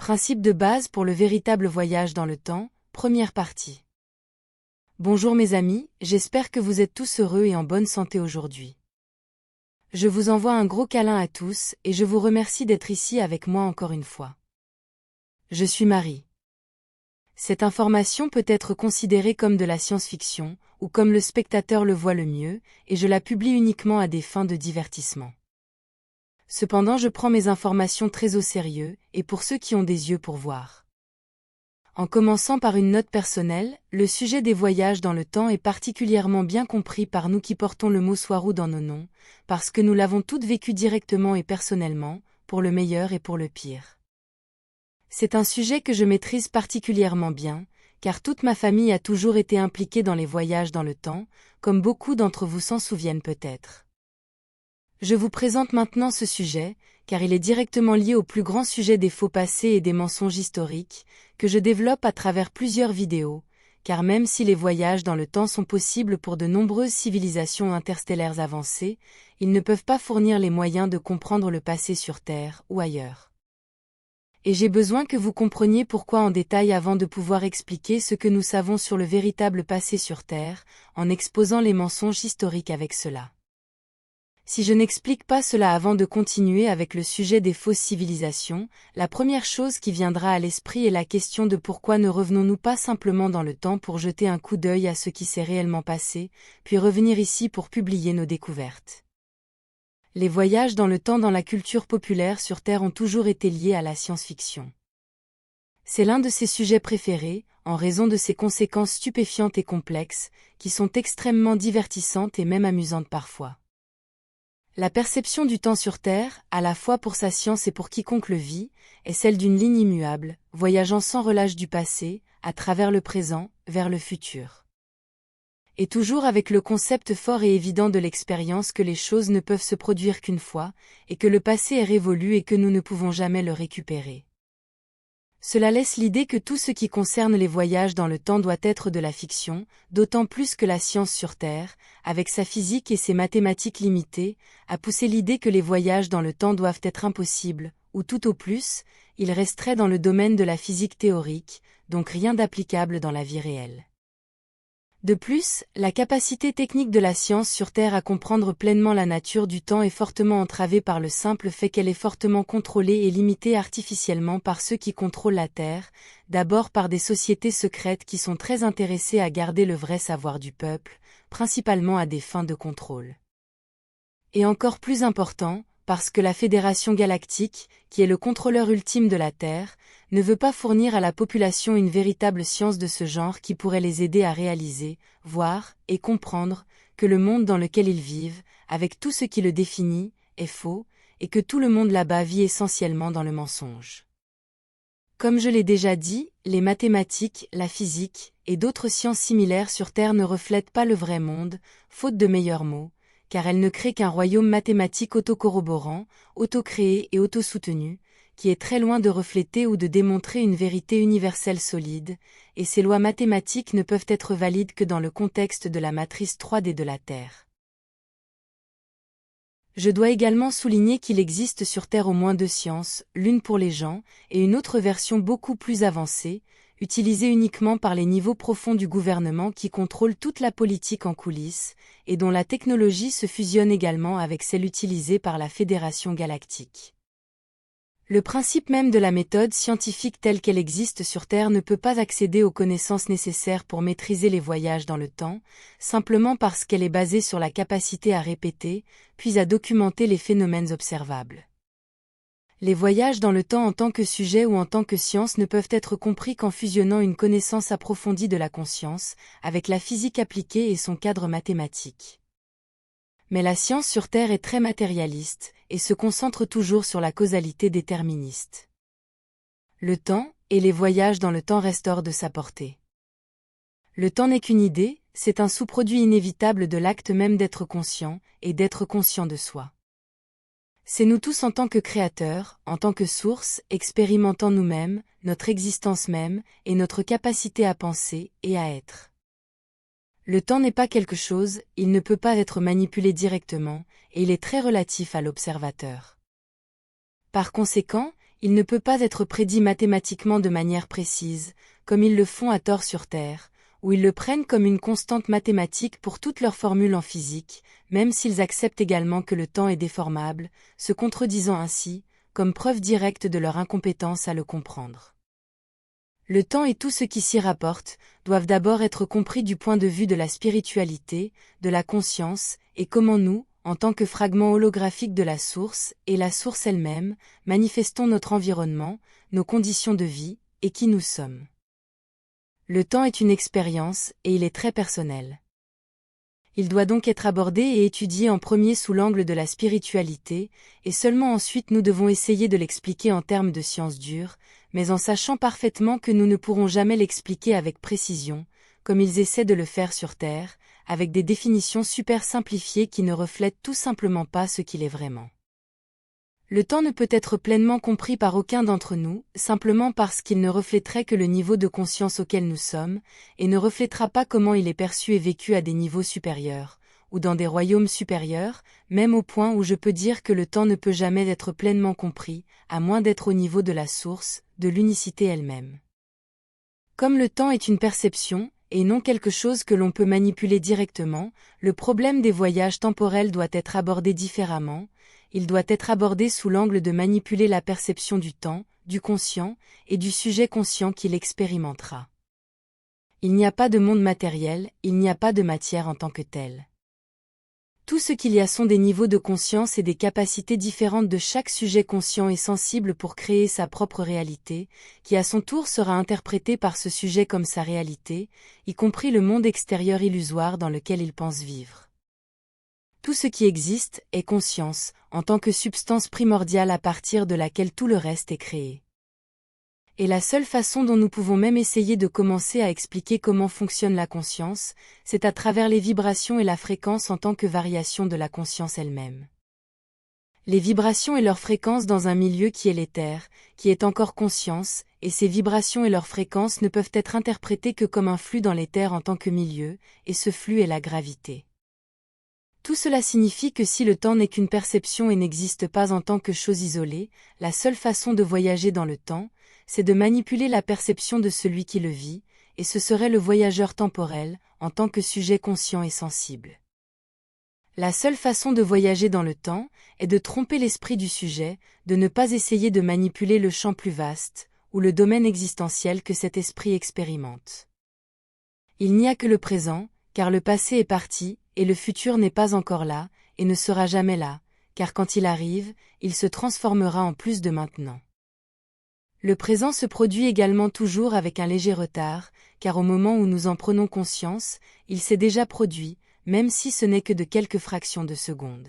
Principe de base pour le véritable voyage dans le temps, première partie. Bonjour mes amis, j'espère que vous êtes tous heureux et en bonne santé aujourd'hui. Je vous envoie un gros câlin à tous et je vous remercie d'être ici avec moi encore une fois. Je suis Marie. Cette information peut être considérée comme de la science-fiction, ou comme le spectateur le voit le mieux, et je la publie uniquement à des fins de divertissement. Cependant, je prends mes informations très au sérieux, et pour ceux qui ont des yeux pour voir. En commençant par une note personnelle, le sujet des voyages dans le temps est particulièrement bien compris par nous qui portons le mot Swarou dans nos noms, parce que nous l'avons toutes vécu directement et personnellement, pour le meilleur et pour le pire. C'est un sujet que je maîtrise particulièrement bien, car toute ma famille a toujours été impliquée dans les voyages dans le temps, comme beaucoup d'entre vous s'en souviennent peut-être. Je vous présente maintenant ce sujet, car il est directement lié au plus grand sujet des faux passés et des mensonges historiques, que je développe à travers plusieurs vidéos, car même si les voyages dans le temps sont possibles pour de nombreuses civilisations interstellaires avancées, ils ne peuvent pas fournir les moyens de comprendre le passé sur Terre ou ailleurs. Et j'ai besoin que vous compreniez pourquoi en détail avant de pouvoir expliquer ce que nous savons sur le véritable passé sur Terre, en exposant les mensonges historiques avec cela. Si je n'explique pas cela avant de continuer avec le sujet des fausses civilisations, la première chose qui viendra à l'esprit est la question de pourquoi ne revenons-nous pas simplement dans le temps pour jeter un coup d'œil à ce qui s'est réellement passé, puis revenir ici pour publier nos découvertes. Les voyages dans le temps dans la culture populaire sur Terre ont toujours été liés à la science-fiction. C'est l'un de ses sujets préférés, en raison de ses conséquences stupéfiantes et complexes, qui sont extrêmement divertissantes et même amusantes parfois. La perception du temps sur Terre, à la fois pour sa science et pour quiconque le vit, est celle d'une ligne immuable, voyageant sans relâche du passé, à travers le présent, vers le futur. Et toujours avec le concept fort et évident de l'expérience que les choses ne peuvent se produire qu'une fois, et que le passé est révolu et que nous ne pouvons jamais le récupérer. Cela laisse l'idée que tout ce qui concerne les voyages dans le temps doit être de la fiction, d'autant plus que la science sur Terre, avec sa physique et ses mathématiques limitées, a poussé l'idée que les voyages dans le temps doivent être impossibles, ou tout au plus, ils resteraient dans le domaine de la physique théorique, donc rien d'applicable dans la vie réelle. De plus, la capacité technique de la science sur Terre à comprendre pleinement la nature du temps est fortement entravée par le simple fait qu'elle est fortement contrôlée et limitée artificiellement par ceux qui contrôlent la Terre, d'abord par des sociétés secrètes qui sont très intéressées à garder le vrai savoir du peuple, principalement à des fins de contrôle. Et encore plus important, parce que la Fédération Galactique, qui est le contrôleur ultime de la Terre, ne veut pas fournir à la population une véritable science de ce genre qui pourrait les aider à réaliser, voir et comprendre que le monde dans lequel ils vivent, avec tout ce qui le définit, est faux, et que tout le monde là-bas vit essentiellement dans le mensonge. Comme je l'ai déjà dit, les mathématiques, la physique et d'autres sciences similaires sur Terre ne reflètent pas le vrai monde, faute de meilleurs mots, car elles ne créent qu'un royaume mathématique autocorroborant, autocréé et autosoutenu, qui est très loin de refléter ou de démontrer une vérité universelle solide, et ces lois mathématiques ne peuvent être valides que dans le contexte de la matrice 3D de la Terre. Je dois également souligner qu'il existe sur Terre au moins deux sciences, l'une pour les gens, et une autre version beaucoup plus avancée, utilisée uniquement par les niveaux profonds du gouvernement qui contrôlent toute la politique en coulisses, et dont la technologie se fusionne également avec celle utilisée par la Fédération Galactique. Le principe même de la méthode scientifique telle qu'elle existe sur Terre ne peut pas accéder aux connaissances nécessaires pour maîtriser les voyages dans le temps, simplement parce qu'elle est basée sur la capacité à répéter, puis à documenter les phénomènes observables. Les voyages dans le temps en tant que sujet ou en tant que science ne peuvent être compris qu'en fusionnant une connaissance approfondie de la conscience, avec la physique appliquée et son cadre mathématique. Mais la science sur Terre est très matérialiste, et se concentre toujours sur la causalité déterministe. Le temps, et les voyages dans le temps restent hors de sa portée. Le temps n'est qu'une idée, c'est un sous-produit inévitable de l'acte même d'être conscient, et d'être conscient de soi. C'est nous tous en tant que créateurs, en tant que source, expérimentant nous-mêmes, notre existence même, et notre capacité à penser, et à être. Le temps n'est pas quelque chose, il ne peut pas être manipulé directement, et il est très relatif à l'observateur. Par conséquent, il ne peut pas être prédit mathématiquement de manière précise, comme ils le font à tort sur Terre, où ils le prennent comme une constante mathématique pour toutes leurs formules en physique, même s'ils acceptent également que le temps est déformable, se contredisant ainsi, comme preuve directe de leur incompétence à le comprendre. Le temps et tout ce qui s'y rapporte doivent d'abord être compris du point de vue de la spiritualité, de la conscience, et comment nous, en tant que fragment holographique de la source, et la source elle-même, manifestons notre environnement, nos conditions de vie, et qui nous sommes. Le temps est une expérience, et il est très personnel. Il doit donc être abordé et étudié en premier sous l'angle de la spiritualité, et seulement ensuite nous devons essayer de l'expliquer en termes de sciences dures, mais en sachant parfaitement que nous ne pourrons jamais l'expliquer avec précision, comme ils essaient de le faire sur Terre, avec des définitions super simplifiées qui ne reflètent tout simplement pas ce qu'il est vraiment. Le temps ne peut être pleinement compris par aucun d'entre nous, simplement parce qu'il ne reflèterait que le niveau de conscience auquel nous sommes, et ne reflètera pas comment il est perçu et vécu à des niveaux supérieurs, ou dans des royaumes supérieurs, même au point où je peux dire que le temps ne peut jamais être pleinement compris, à moins d'être au niveau de la source, de l'unicité elle-même. Comme le temps est une perception, et non quelque chose que l'on peut manipuler directement, le problème des voyages temporels doit être abordé différemment. Il doit être abordé sous l'angle de manipuler la perception du temps, du conscient, et du sujet conscient qui l'expérimentera. Il n'y a pas de monde matériel, il n'y a pas de matière en tant que telle. Tout ce qu'il y a sont des niveaux de conscience et des capacités différentes de chaque sujet conscient et sensible pour créer sa propre réalité, qui à son tour sera interprétée par ce sujet comme sa réalité, y compris le monde extérieur illusoire dans lequel il pense vivre. Tout ce qui existe est conscience, en tant que substance primordiale à partir de laquelle tout le reste est créé. Et la seule façon dont nous pouvons même essayer de commencer à expliquer comment fonctionne la conscience, c'est à travers les vibrations et la fréquence en tant que variation de la conscience elle-même. Les vibrations et leur fréquence dans un milieu qui est l'éther, qui est encore conscience, et ces vibrations et leur fréquence ne peuvent être interprétées que comme un flux dans l'éther en tant que milieu, et ce flux est la gravité. Tout cela signifie que si le temps n'est qu'une perception et n'existe pas en tant que chose isolée, la seule façon de voyager dans le temps, c'est de manipuler la perception de celui qui le vit, et ce serait le voyageur temporel, en tant que sujet conscient et sensible. La seule façon de voyager dans le temps est de tromper l'esprit du sujet, de ne pas essayer de manipuler le champ plus vaste, ou le domaine existentiel que cet esprit expérimente. Il n'y a que le présent, car le passé est parti, et le futur n'est pas encore là, et ne sera jamais là, car quand il arrive, il se transformera en plus de maintenant. Le présent se produit également toujours avec un léger retard, car au moment où nous en prenons conscience, il s'est déjà produit, même si ce n'est que de quelques fractions de secondes.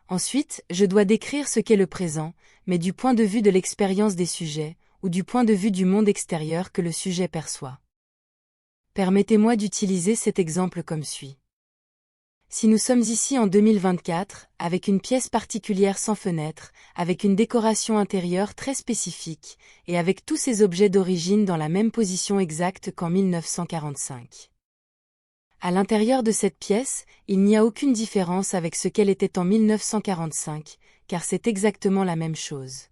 Ensuite, je dois décrire ce qu'est le présent, mais du point de vue de l'expérience des sujets, ou du point de vue du monde extérieur que le sujet perçoit. Permettez-moi d'utiliser cet exemple comme suit. Si nous sommes ici en 2024, avec une pièce particulière sans fenêtre, avec une décoration intérieure très spécifique, et avec tous ces objets d'origine dans la même position exacte qu'en 1945. À l'intérieur de cette pièce, il n'y a aucune différence avec ce qu'elle était en 1945, car c'est exactement la même chose.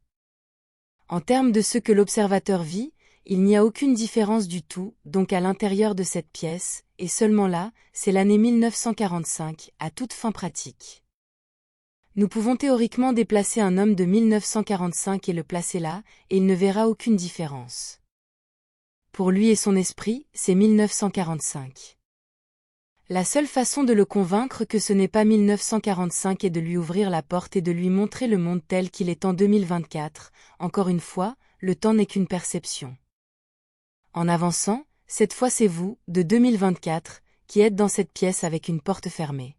En termes de ce que l'observateur vit, il n'y a aucune différence du tout, donc à l'intérieur de cette pièce, et seulement là, c'est l'année 1945, à toute fin pratique. Nous pouvons théoriquement déplacer un homme de 1945 et le placer là, et il ne verra aucune différence. Pour lui et son esprit, c'est 1945. La seule façon de le convaincre que ce n'est pas 1945 est de lui ouvrir la porte et de lui montrer le monde tel qu'il est en 2024, encore une fois, le temps n'est qu'une perception. En avançant, cette fois c'est vous, de 2024, qui êtes dans cette pièce avec une porte fermée.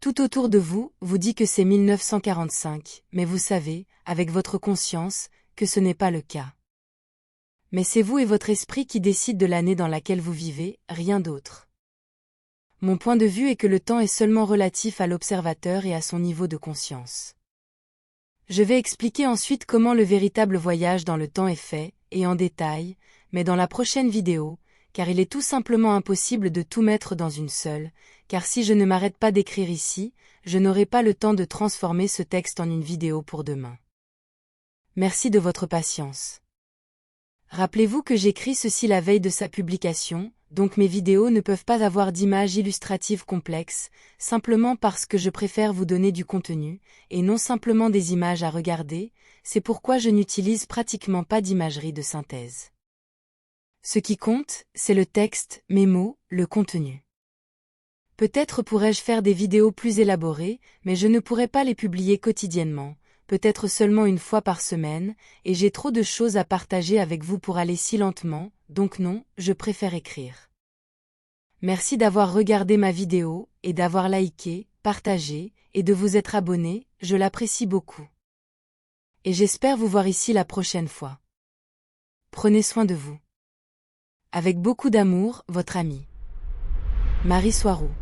Tout autour de vous, vous dit que c'est 1945, mais vous savez, avec votre conscience, que ce n'est pas le cas. Mais c'est vous et votre esprit qui décident de l'année dans laquelle vous vivez, rien d'autre. Mon point de vue est que le temps est seulement relatif à l'observateur et à son niveau de conscience. Je vais expliquer ensuite comment le véritable voyage dans le temps est fait, et en détail, mais dans la prochaine vidéo, car il est tout simplement impossible de tout mettre dans une seule, car si je ne m'arrête pas d'écrire ici, je n'aurai pas le temps de transformer ce texte en une vidéo pour demain. Merci de votre patience. Rappelez-vous que j'écris ceci la veille de sa publication, donc mes vidéos ne peuvent pas avoir d'images illustratives complexes, simplement parce que je préfère vous donner du contenu, et non simplement des images à regarder, c'est pourquoi je n'utilise pratiquement pas d'imagerie de synthèse. Ce qui compte, c'est le texte, mes mots, le contenu. Peut-être pourrais-je faire des vidéos plus élaborées, mais je ne pourrais pas les publier quotidiennement, peut-être seulement une fois par semaine, et j'ai trop de choses à partager avec vous pour aller si lentement, donc non, je préfère écrire. Merci d'avoir regardé ma vidéo, et d'avoir liké, partagé, et de vous être abonné, je l'apprécie beaucoup. Et j'espère vous voir ici la prochaine fois. Prenez soin de vous. Avec beaucoup d'amour, votre amie. Marie Soiroux.